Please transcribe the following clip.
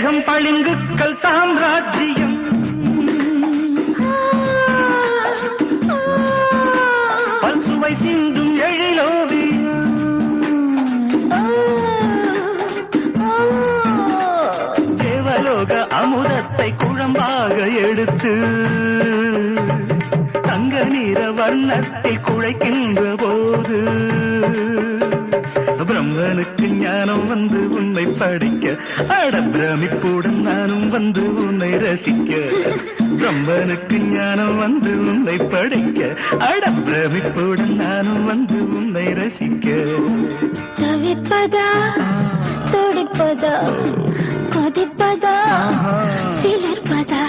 தேகம் பளிங்குக்கள் சாம்ராஜ்யம். பல்சுவை சிந்தும் எழிலோவியம். தேவலோக அமுதத்தை குழம்பாக எடுத்து தங்க நீர வர்ணத்தில் குழைக்கின்ற போது பிரம்மனுக்கு ஞானம் வந்து உன்னை படிக்க, அட பிரமிப்புடன் நானும் வந்து உன்னை ரசிக்க. பிரம்மனுக்கு ஞானம் வந்து உன்னை படிக்க, அட பிரமிப்புடன் நானும் வந்து உன்னை ரசிக்க. தவிப்பதா துடிப்பதா கொதிப்பதா சிலிர்ப்பதா